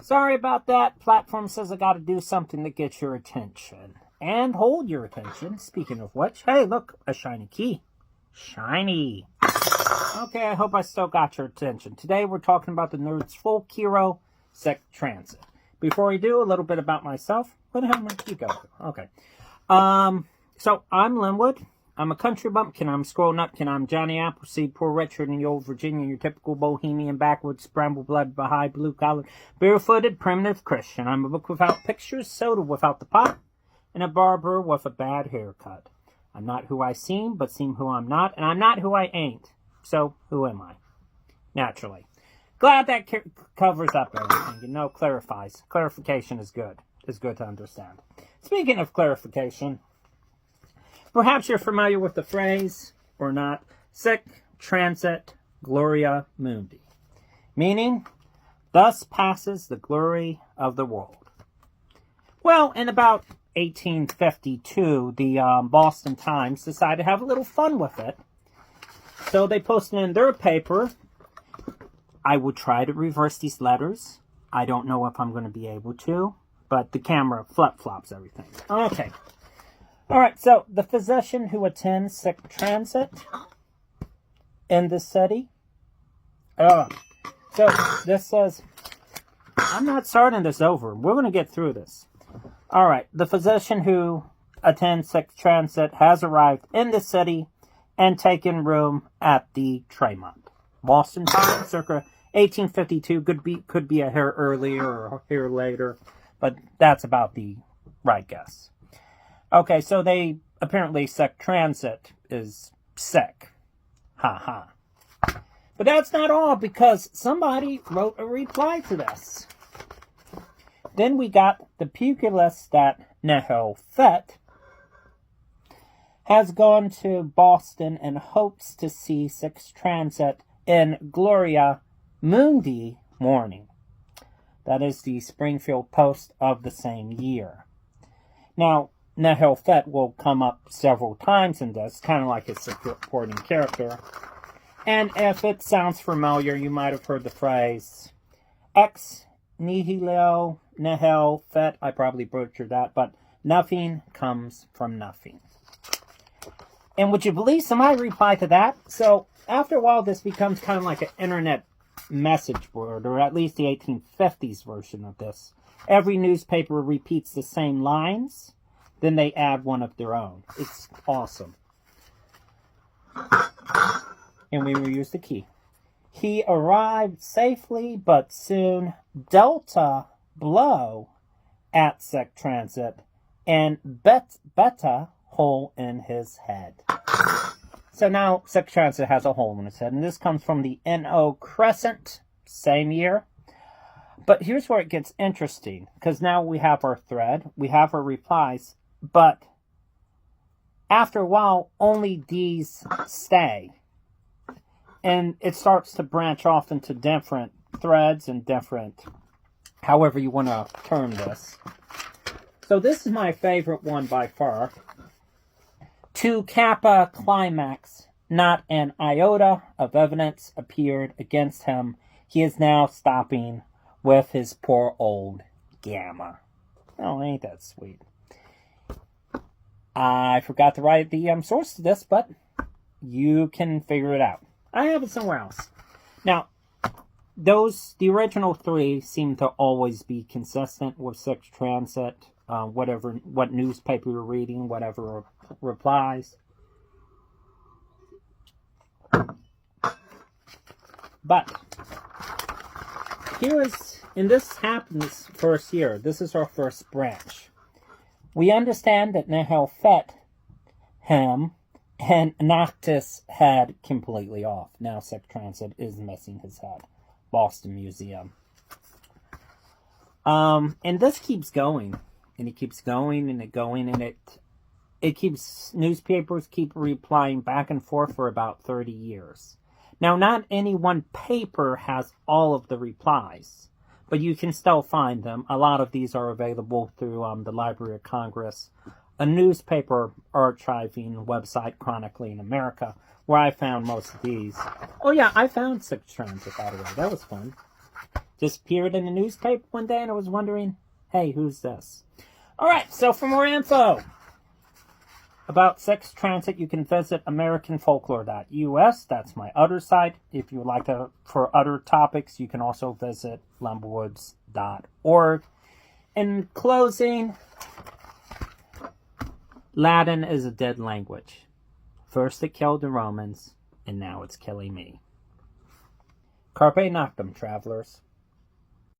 Sorry about that. Platform says I gotta do something to get your attention. And hold your attention. Speaking of which, hey, look, a shiny key. Shiny. Okay, I hope I still got your attention. Today we're talking about the nerd's Folkhero Sect Transit. Before we do, a little bit about myself. Where the hell did my key go? Okay. So I'm Linwood. I'm a country bumpkin. I'm Squirrel Nutkin. I'm Johnny Appleseed, poor Richard in the old Virginia, your typical bohemian, backwoods, bramble-blooded, high blue-collared, barefooted, primitive Christian. I'm a book without pictures, soda without the pot, and a barber with a bad haircut. I'm not who I seem, but seem who I'm not, and I'm not who I ain't. So, who am I? Naturally. Glad that covers up everything. Clarifies. Clarification is good. It's good to understand. Speaking of clarification, perhaps you're familiar with the phrase, or not, sic transit gloria mundi, meaning, thus passes the glory of the world. Well, in about 1852, the Boston Times decided to have a little fun with it. So they posted in their paper, I will try to reverse these letters. I don't know if I'm going to be able to, but the camera flip-flops everything. Okay. All right, so the physician who attends sic transit in the city. So this says, I'm not starting this over. We're going to get through this. All right, the physician who attends sic transit has arrived in the city and taken room at the Tremont. Boston Times, circa 1852, could be a hair earlier or a hair later, but that's about the right guess. Okay, so they apparently sic transit is sick. Ha ha. But that's not all, because somebody wrote a reply to this. Then we got the pugilist that Nehel Fett has gone to Boston and hopes to see sic transit in Gloria Mundi morning. That is the Springfield Post of the same year. Now, Nehel Fett will come up several times in this, kind of like a supporting character. And if it sounds familiar, you might have heard the phrase, ex nihilo Nehel Fett. I probably butchered that, but nothing comes from nothing. And would you believe somebody replied to that? So, after a while, this becomes kind of like an internet message board, or at least the 1850s version of this. Every newspaper repeats the same lines, then they add one of their own. It's awesome. And we will use the key. He arrived safely, but soon Delta blow at sic transit and beta hole in his head. So now sic transit has a hole in his head, and this comes from the NO Crescent, same year. But here's where it gets interesting, because now we have our thread, we have our replies, but after a while, only these stay. And it starts to branch off into different threads and different, however you want to term this. So this is my favorite one by far. To Kappa climax, not an iota of evidence appeared against him. He is now stopping with his poor old Gamma. Oh, ain't that sweet. I forgot to write the source to this, but you can figure it out. I have it somewhere else. Now, the original three seem to always be consistent with sic transit, what newspaper you're reading, whatever replies. But and this happens first year. This is our first branch. We understand that Nehel Fett him and knocked his head completely off. Now sic transit is missing his head. Boston Museum. And this keeps going. And it keeps going and going, and it keeps, newspapers keep replying back and forth for about 30 years. Now, not any one paper has all of the replies, but you can still find them. A lot of these are available through the Library of Congress, a newspaper archiving website, Chronicling America, where I found most of these. Oh yeah, I found sic transit, by the way. That was fun. disappeared in the newspaper one day and I was wondering, hey, who's this? Alright, so for more info about sex transit, you can visit AmericanFolklore.us. That's my other site. If you would like to, for other topics, you can also visit lumberwoods.org. In closing, Latin is a dead language. First it killed the Romans, and now it's killing me. Carpe noctem, travelers.